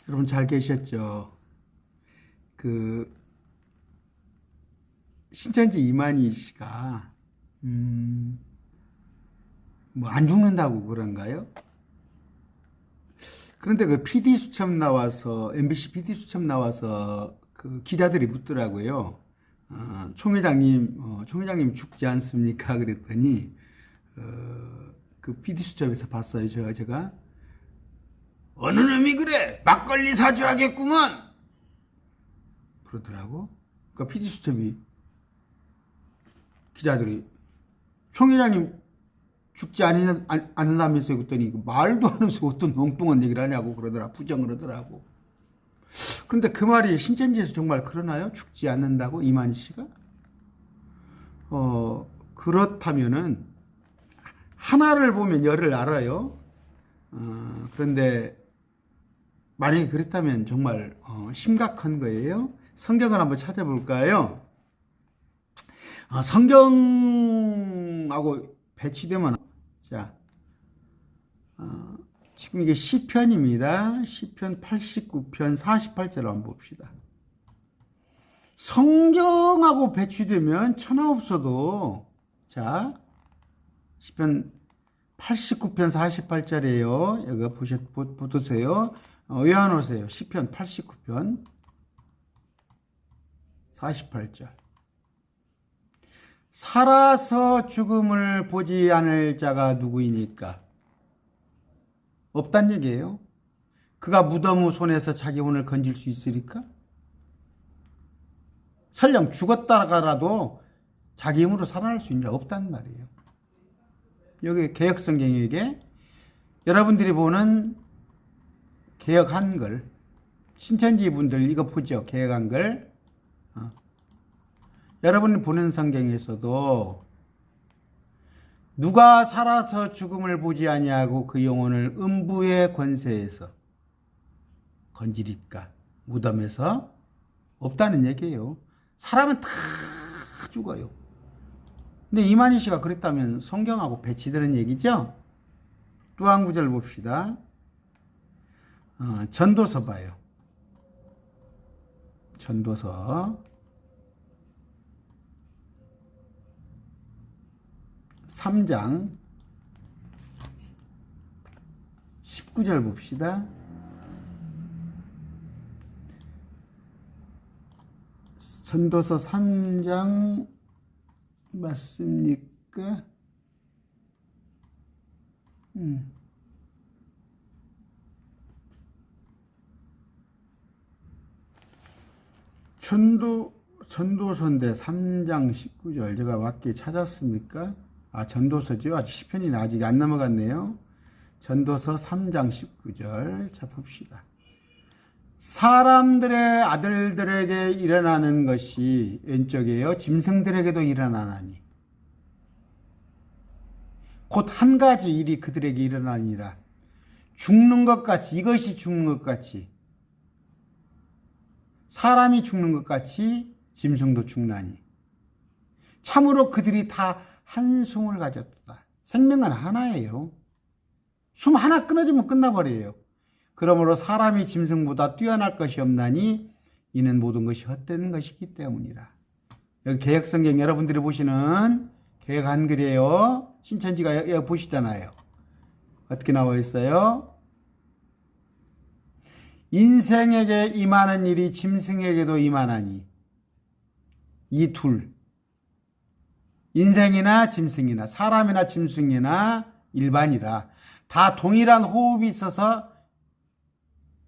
여러분 잘 계셨죠? 신천지 이만희 씨가 뭐 안 죽는다고 그런가요? 그런데 그 PD 수첩 나와서 MBC PD 수첩 나와서 그 기자들이 묻더라고요. 총회장님 죽지 않습니까? 그랬더니 그 PD 수첩에서 봤어요. 제가 어느 놈이 그래 막걸리 사주하겠구먼 그러더라고. 그러니까 PD 수첩이 기자들이 총회장님 죽지 않으라면서 그랬더니 말도 안 하면서 어떤 엉뚱한 얘기를 하냐고 부정을 하더라고. 그런데 그 말이 신천지에서 정말 그러나요? 죽지 않는다고 이만희 씨가? 그렇다면은 하나를 보면 열을 알아요. 그런데 만약에 그렇다면 정말 심각한 거예요. 성경을 한번 찾아볼까요? 성경하고 배치되면 자, 지금 이게 시편입니다. 시편 89편 48절 한번 봅시다. 성경하고 배치되면 천하 없어도 자, 시편 89편 48절이에요. 여기 보세요. 외워놓으세요. 시편 89편 48절. 살아서 죽음을 보지 않을 자가 누구이니까? 없단 얘기예요. 그가 무덤의 손에서 자기 혼을 건질 수 있으리까? 설령 죽었다가라도 자기 힘으로 살아날 수 있는 자 없단 말이에요. 여기 개혁성경에게 여러분들이 보는 개혁 한글, 신천지 분들 이거 보죠. 개혁 한글. 여러분이 보는 성경에서도 누가 살아서 죽음을 보지 아니하고 그 영혼을 음부의 권세에서 건지리까? 무덤에서 없다는 얘기예요. 사람은 다 죽어요. 근데 이만희 씨가 그랬다면 성경하고 배치되는 얘기죠? 또 한 구절 봅시다. 전도서 봐요. 전도서 3장 19절 봅시다. 전도서 3장 맞습니까? 전도서인데 3장 19절 제가 맞게 찾았습니까? 전도서죠. 아직 시편이 아직 안 넘어갔네요. 전도서 3장 19절 자 봅시다. 사람들의 아들들에게 일어나는 것이 왼쪽이에요. 짐승들에게도 일어나나니 곧 한 가지 일이 그들에게 일어나니라. 죽는 것 같이 이것이 죽는 것 같이 사람이 죽는 것 같이 짐승도 죽나니 참으로 그들이 다 한숨을 가졌다. 생명은 하나예요. 숨 하나 끊어지면 끝나버려요. 그러므로 사람이 짐승보다 뛰어날 것이 없나니 이는 모든 것이 헛되는 것이기 때문이라. 여기 개혁성경 여러분들이 보시는 개혁 한글이에요. 신천지가 여기 보시잖아요. 어떻게 나와 있어요? 인생에게 임하는 일이 짐승에게도 임하나니 이 둘 인생이나 짐승이나 사람이나 짐승이나 일반이라 다 동일한 호흡이 있어서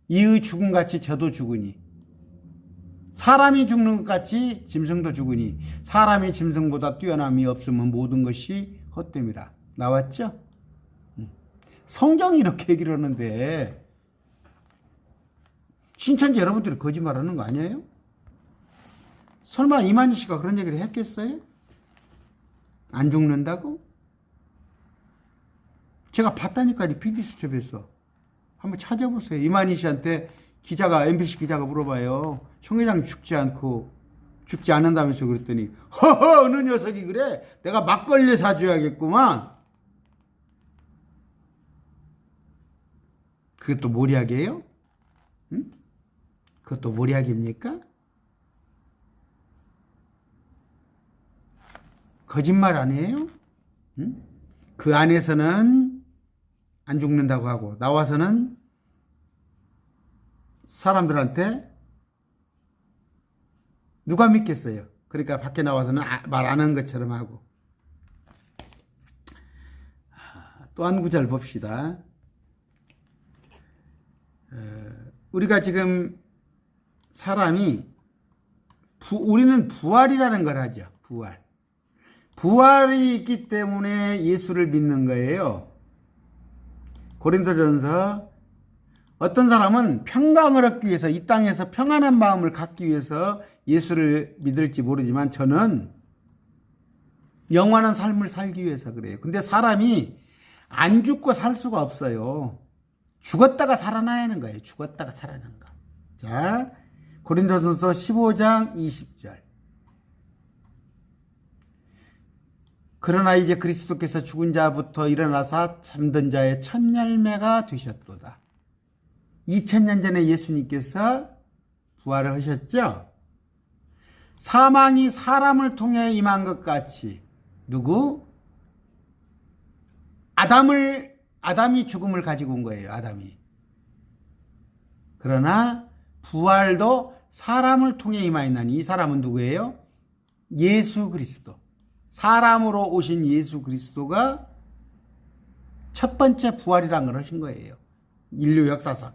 이의 죽음같이 저도 죽으니 사람이 죽는 것 같이 짐승도 죽으니 사람이 짐승보다 뛰어남이 없으면 모든 것이 헛됨이라. 나왔죠? 성경이 이렇게 얘기를 하는데 신천지 여러분들이 거짓말하는 거 아니에요? 설마 이만희 씨가 그런 얘기를 했겠어요? 안 죽는다고? 제가 봤다니까요. PD수첩에서. 한번 찾아보세요. 이만희 씨한테 MBC 기자가 물어봐요. 총 회장 죽지 않는다면서 그랬더니, 허허, 어느 녀석이 그래? 내가 막걸리 사줘야겠구만. 그것도 모략이에요? 응? 그것도 모략입니까? 거짓말 아니에요? 응? 그 안에서는 안 죽는다고 하고 나와서는 사람들한테 누가 믿겠어요? 그러니까 밖에 나와서는 말 안 한 것처럼 하고. 또 한 구절 봅시다. 우리가 지금 사람이 우리는 부활이라는 걸 하죠. 부활이 있기 때문에 예수를 믿는 거예요. 고린도전서 어떤 사람은 평강을 얻기 위해서 이 땅에서 평안한 마음을 갖기 위해서 예수를 믿을지 모르지만 저는 영원한 삶을 살기 위해서 그래요. 근데 사람이 안 죽고 살 수가 없어요. 죽었다가 살아나야 하는 거예요. 죽었다가 살아나는 거. 자, 고린도전서 15장 20절. 그러나 이제 그리스도께서 죽은 자부터 일어나사 잠든 자의 첫 열매가 되셨도다. 2000년 전에 예수님께서 부활을 하셨죠? 사망이 사람을 통해 임한 것 같이 누구? 아담이 죽음을 가지고 온 거예요. 아담이. 그러나 부활도 사람을 통해 임하였나니 이 사람은 누구예요? 예수 그리스도. 사람으로 오신 예수 그리스도가 첫 번째 부활이란 걸 하신 거예요. 인류 역사상.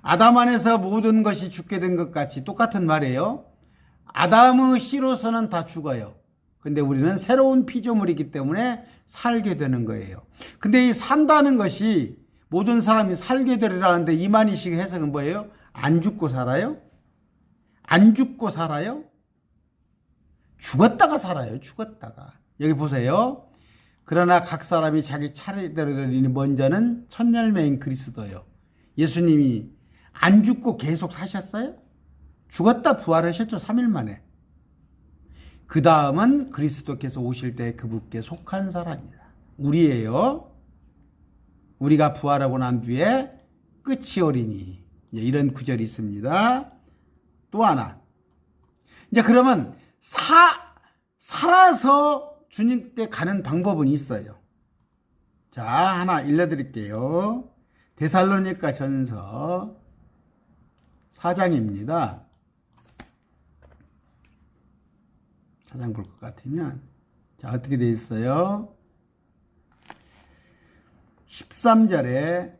아담 안에서 모든 것이 죽게 된 것 같이 똑같은 말이에요. 아담의 씨로서는 다 죽어요. 근데 우리는 새로운 피조물이기 때문에 살게 되는 거예요. 근데 이 산다는 것이 모든 사람이 살게 되리라는데 이만희 씨 해석은 뭐예요? 안 죽고 살아요? 안 죽고 살아요? 죽었다가 살아요. 죽었다가. 여기 보세요. 그러나 각 사람이 자기 차례대로 이르니 먼저는 첫 열매인 그리스도요. 예수님이 안 죽고 계속 사셨어요? 죽었다 부활하셨죠. 3일 만에. 그 다음은 그리스도께서 오실 때 그분께 속한 사람이다. 우리예요. 우리가 부활하고 난 뒤에 끝이 오리니. 이런 구절이 있습니다. 또 하나. 이제 그러면 살아서 주님께 가는 방법은 있어요. 자, 하나 읽어드릴게요. 데살로니가 전서 4장입니다. 4장 볼 것 같으면. 자, 어떻게 되어 있어요? 13절에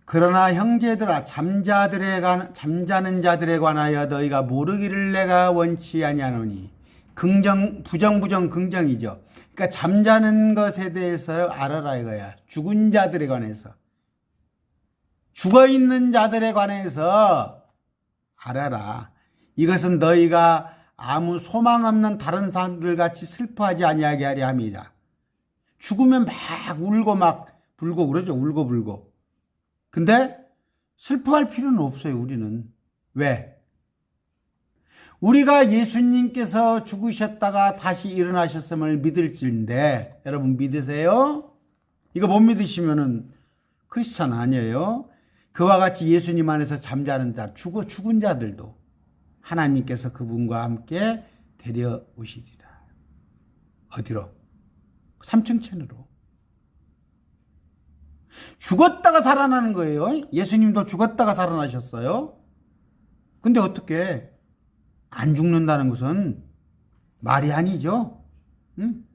그러나 형제들아 잠자는 자들에 관하여 너희가 모르기를 내가 원치 아니하노니 부정 긍정이죠. 그러니까 잠자는 것에 대해서 알아라 이거야. 죽은 자들에 관해서. 죽어있는 자들에 관해서 알아라. 이것은 너희가 아무 소망 없는 다른 사람들 같이 슬퍼하지 아니하게 하려 함이라. 죽으면 막 울고 막 불고 그러죠. 울고 불고. 근데 슬퍼할 필요는 없어요. 우리는. 왜? 우리가 예수님께서 죽으셨다가 다시 일어나셨음을 믿을지인데 여러분 믿으세요? 이거 못 믿으시면은 크리스찬 아니에요. 그와 같이 예수님 안에서 잠자는 자, 죽은 자들도 하나님께서 그분과 함께 데려오시리라. 어디로? 3층 채널로. 죽었다가 살아나는 거예요. 예수님도 죽었다가 살아나셨어요. 근데 어떻게 안 죽는다는 것은 말이 아니죠. 응?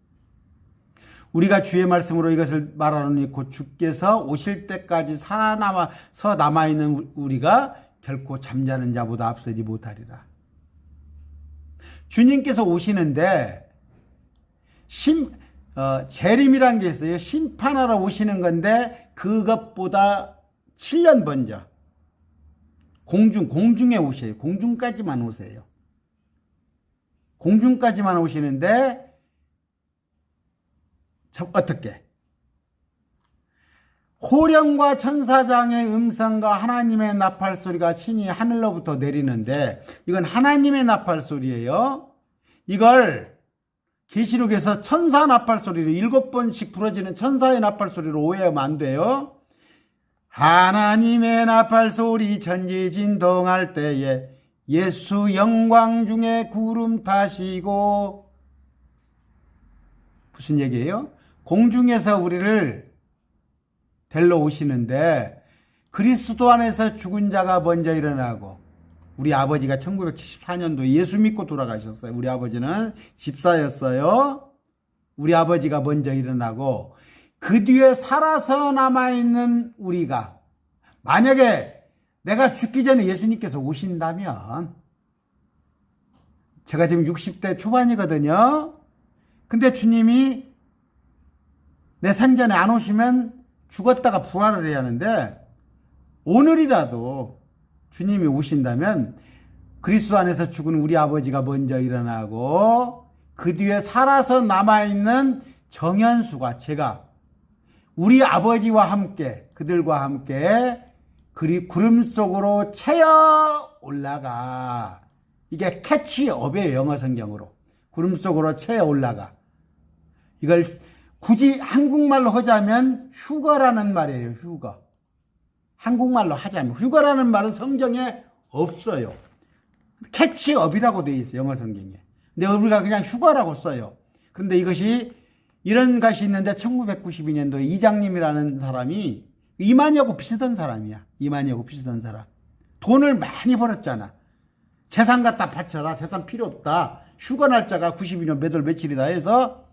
우리가 주의 말씀으로 이것을 말하노니 곧 주께서 오실 때까지 살아남아서 남아있는 우리가 결코 잠자는 자보다 앞서지 못하리라. 주님께서 오시는데 재림이란 게 있어요. 심판하러 오시는 건데 그것보다 7년 먼저 공중에 오세요. 공중까지만 오세요. 공중까지만 오시는데 어떻게? 호령과 천사장의 음성과 하나님의 나팔 소리가 친히 하늘로부터 내리는데 이건 하나님의 나팔 소리예요. 이걸 계시록에서 천사 나팔 소리를 7번씩 부러지는 천사의 나팔 소리로 오해하면 안 돼요. 하나님의 나팔 소리 천지진동할 때에 예수 영광 중에 구름 타시고, 무슨 얘기예요? 공중에서 우리를 데리러 오시는데 그리스도 안에서 죽은 자가 먼저 일어나고, 우리 아버지가 1974년도에 예수 믿고 돌아가셨어요. 우리 아버지는 집사였어요. 우리 아버지가 먼저 일어나고 그 뒤에 살아서 남아있는 우리가, 만약에 내가 죽기 전에 예수님께서 오신다면, 제가 지금 60대 초반이거든요. 근데 주님이 내 산전에 안 오시면 죽었다가 부활을 해야 하는데, 오늘이라도 주님이 오신다면 그리스도 안에서 죽은 우리 아버지가 먼저 일어나고 그 뒤에 살아서 남아있는 정현수가, 제가 우리 아버지와 함께, 그들과 함께 구름 속으로 채어 올라가. 이게 캐치업이에요, 영어 성경으로. 구름 속으로 채어 올라가. 이걸 굳이 한국말로 하자면 휴거라는 말이에요. 휴거. 한국말로 하자면 휴거라는 말은 성경에 없어요. 캐치업이라고 되어 있어요, 영어 성경에. 근데 우리가 그냥 휴거라고 써요. 그런데 이것이, 이런 것이 있는데 1992년도에 이장님이라는 사람이 이만희하고 비슷한 사람이야. 이만희하고 비슷한 사람. 돈을 많이 벌었잖아. 재산 갖다 바쳐라. 재산 필요 없다. 휴거 날짜가 92년 몇 월 며칠이다 해서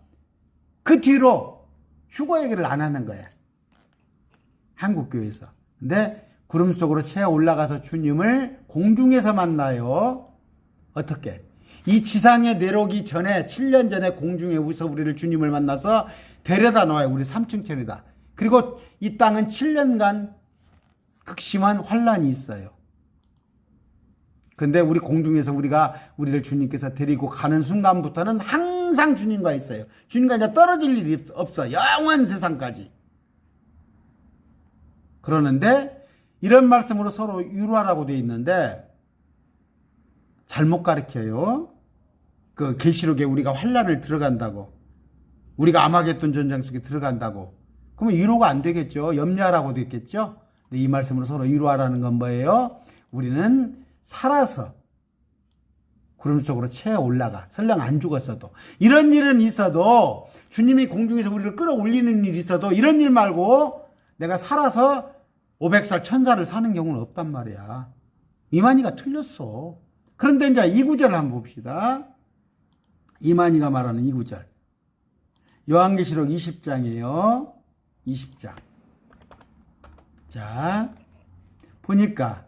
그 뒤로 휴거 얘기를 안 하는 거야. 한국교회에서. 근데 구름 속으로 채어 올라가서 주님을 공중에서 만나요. 어떻게? 이 지상에 내려오기 전에 7년 전에 공중에 우서 우리를 주님을 만나서 데려다 놓아요. 우리 3층 천이다. 그리고 이 땅은 7년간 극심한 환란이 있어요. 근데 우리 공중에서 우리를 주님께서 데리고 가는 순간부터는 항상 주님과 있어요. 주님과 이제 떨어질 일이 없어. 영원 세상까지. 그러는데 이런 말씀으로 서로 위로하라고 되어 있는데 잘못 가르쳐요. 그 계시록에 우리가 환란을 들어간다고, 우리가 아마겟돈 전쟁 속에 들어간다고, 그러면 위로가 안 되겠죠. 염려하라고 되겠죠. 근데 이 말씀으로 서로 위로하라는 건 뭐예요? 우리는 살아서 구름 속으로 채어 올라가. 설령 안 죽었어도, 이런 일은 있어도, 주님이 공중에서 우리를 끌어올리는 일이 있어도 이런 일 말고 내가 살아서 500살 1000살을 사는 경우는 없단 말이야. 이만희가 틀렸어. 그런데 이제 이 구절을 한번 봅시다. 이만희가 말하는 이 구절. 요한계시록 20장이에요. 20장. 자, 보니까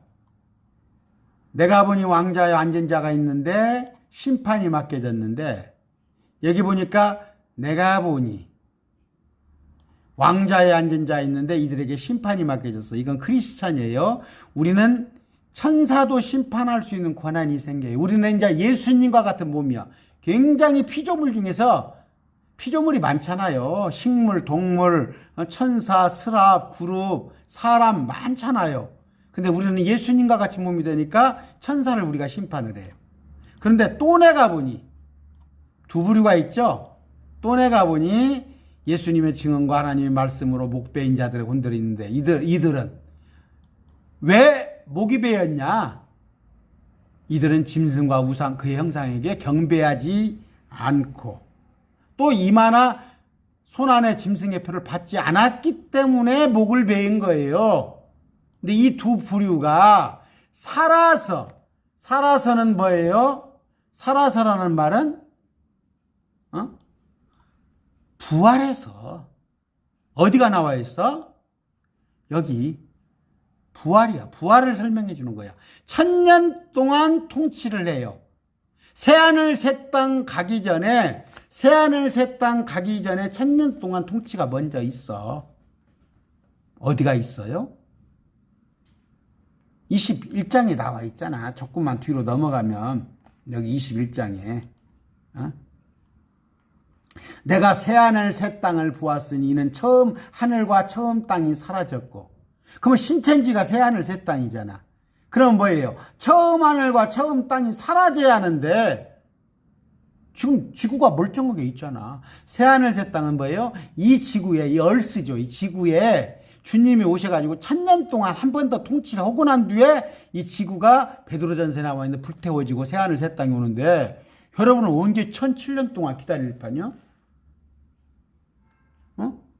내가 보니 왕자에 앉은 자가 있는데 심판이 맡겨졌는데, 여기 보니까 내가 보니 왕자에 앉은 자 있는데 이들에게 심판이 맡겨졌어. 이건 크리스찬이에요. 우리는 천사도 심판할 수 있는 권한이 생겨요. 우리는 이제 예수님과 같은 몸이야. 굉장히 피조물 중에서, 피조물이 많잖아요. 식물, 동물, 천사, 스랍, 그룹, 사람 많잖아요. 근데 우리는 예수님과 같이 몸이 되니까 천사를 우리가 심판을 해요. 그런데 또 내가 보니, 두 부류가 있죠. 또 내가 보니 예수님의 증언과 하나님의 말씀으로 목 베인 자들의 혼들이 있는데, 이들은 왜 목이 베였냐? 이들은 짐승과 우상 그의 형상에게 경배하지 않고 또 이마나 손안의 짐승의 표를 받지 않았기 때문에 목을 베인 거예요. 근데 이 두 부류가 살아서는 뭐예요? 살아서라는 말은 부활해서. 어디가 나와 있어? 여기 부활이야. 부활을 설명해 주는 거야. 1000년 동안 통치를 해요. 새하늘 새 땅 가기 전에 1000년 동안 통치가 먼저 있어. 어디가 있어요? 21장에 나와 있잖아. 조금만 뒤로 넘어가면 여기 21장에 내가 새하늘 새 땅을 보았으니 이는 처음 하늘과 처음 땅이 사라졌고. 그러면 신천지가 새하늘 새 땅이잖아. 그럼 뭐예요? 처음 하늘과 처음 땅이 사라져야 하는데 지금 지구가 멀쩡하게 있잖아. 새하늘 새 땅은 뭐예요? 이 지구에, 이 얼스죠. 이 지구에 주님이 오셔가지고 1000년 동안 한 번 더 통치를 하고 난 뒤에 이 지구가 베드로전서에 나와 있는 불태워지고 새하늘 새 땅이 오는데 여러분은 언제 1007년 동안 기다릴 판요?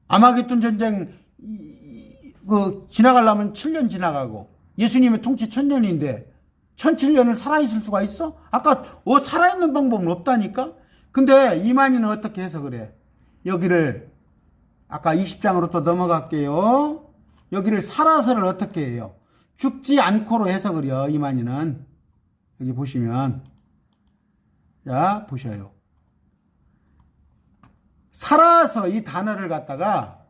아마겟돈 전쟁 지나가려면 7년 지나가고 예수님의 통치 1000년인데 1007년을 살아있을 수가 있어? 아까 살아있는 방법은 없다니까? 근데 이만희는 어떻게 해석을 해? 여기를 아까 20장으로 또 넘어갈게요. 여기를 살아서를 어떻게 해요? 죽지 않고로 해석을 해요. 이만희는 여기 보시면 자 보셔요. 살아서 이 단어를 갖다가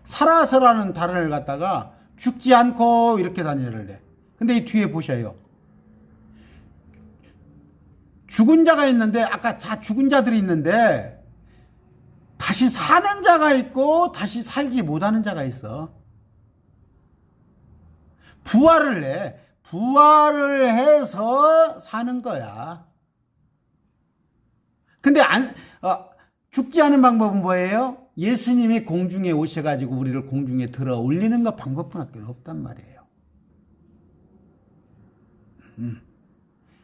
살아서라는 단어를 갖다가 죽지 않고 이렇게 단어를 해. 근데 이 뒤에 보셔요. 죽은 자가 있는데 아까 죽은 자들이 있는데 다시 사는 자가 있고 다시 살지 못하는 자가 있어. 부활을 해. 부활을 해서 사는 거야. 근데 죽지 않은 방법은 뭐예요? 예수님이 공중에 오셔가지고 우리를 공중에 들어 올리는 것 방법뿐밖에 없단 말이에요.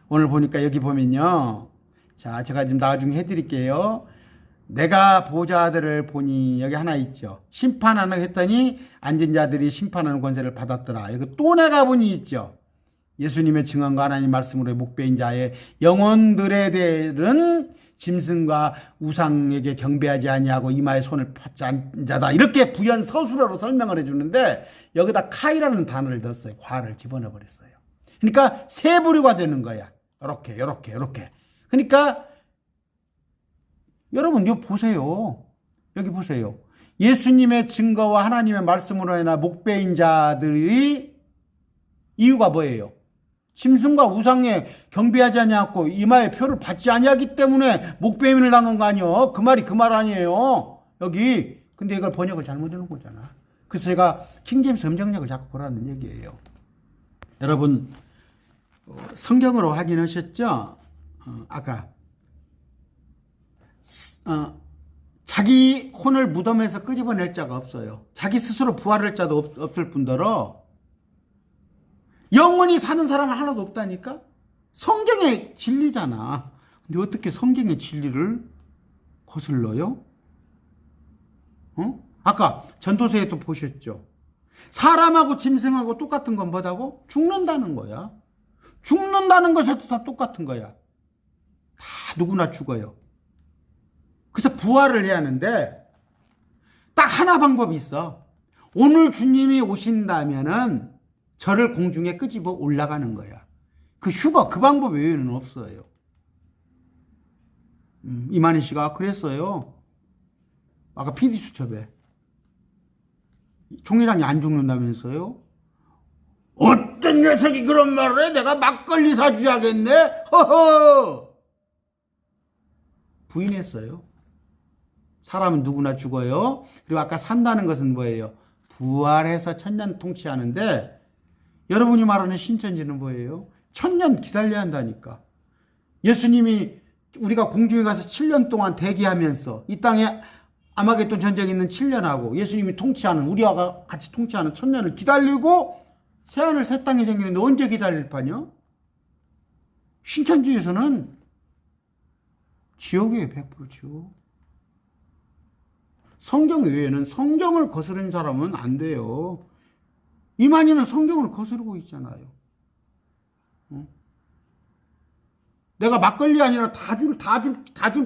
오늘 보니까 여기 보면요. 자, 제가 지금 나중에 해드릴게요. 내가 보좌들을 보니 여기 하나 있죠. 심판하는 했더니 앉은 자들이 심판하는 권세를 받았더라. 여기 또 내가 보니 있죠. 예수님의 증언과 하나님 말씀으로 목배인 자의 영혼들에 대한 짐승과 우상에게 경배하지 아니하고 이마에 손을 뻗지 않은 자다. 이렇게 부연 서술어로 설명을 해주는데 여기다 카이라는 단어를 넣었어요. 과를 집어넣어 버렸어요. 그러니까 세 부류가 되는 거야. 이렇게. 그러니까 여러분 이거 보세요. 여기 보세요. 예수님의 증거와 하나님의 말씀으로 인한 목배인 자들의 이유가 뭐예요? 짐승과 우상에 경배하지 아니하고 이마에 표를 받지 아니하기 때문에 목배임을 당한 거 아니에요? 그 말이 그 말 아니에요. 여기. 근데 이걸 번역을 잘못해 놓은 거잖아. 그래서 제가 킹제임스 음정역을 자꾸 보라는 얘기예요. 여러분 성경으로 확인하셨죠? 아까 자기 혼을 무덤에서 끄집어낼 자가 없어요. 자기 스스로 부활할 자도 없을 뿐더러 영원히 사는 사람은 하나도 없다니까? 성경의 진리잖아. 근데 어떻게 성경의 진리를 거슬러요? 아까 전도서에 또 보셨죠? 사람하고 짐승하고 똑같은 건 뭐다고? 죽는다는 거야. 죽는다는 것에도 다 똑같은 거야. 다 누구나 죽어요. 그래서 부활을 해야 하는데 딱 하나 방법이 있어. 오늘 주님이 오신다면은 저를 공중에 끄집어 올라가는 거야. 그 방법 외에는 없어요. 이만희 씨가 그랬어요. 아까 PD수첩에. 총회장이 안 죽는다면서요? 어떤 녀석이 그런 말을 해? 내가 막걸리 사주야겠네? 허허! 부인했어요. 사람은 누구나 죽어요. 그리고 아까 산다는 것은 뭐예요? 부활해서 1000년 통치하는데 여러분이 말하는 신천지는 뭐예요? 1000년 기다려야 한다니까. 예수님이 우리가 공중에 가서 7년 동안 대기하면서 이 땅에 아마겟돈 전쟁이 있는 7년하고 예수님이 통치하는 우리와 같이 통치하는 1000년을 기다리고 새하늘 새 땅이 생기는데 언제 기다릴 판요? 신천지에서는 지옥이에요. 100%죠. 성경 외에는 성경을 거스른 사람은 안 돼요. 이만희는 성경을 거스르고 있잖아요. 내가 막걸리 아니라 다 줄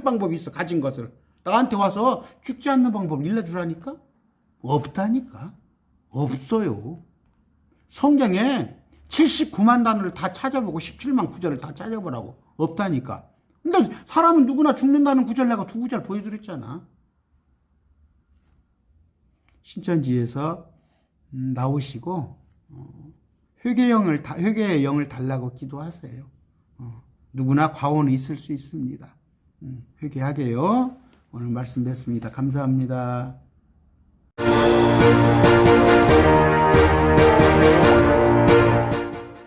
방법이 있어. 가진 것을. 나한테 와서 죽지 않는 방법을 일러주라니까? 없다니까. 없어요. 성경에 79만 단어를 다 찾아보고 17만 구절을 다 찾아보라고. 없다니까. 근데 사람은 누구나 죽는다는 구절 내가 2구절 보여드렸잖아. 신천지에서 나오시고 회개의 영을 달라고 기도하세요. 누구나 과오는 있을 수 있습니다. 회개하게요. 오늘 말씀 뵙습니다. 감사합니다.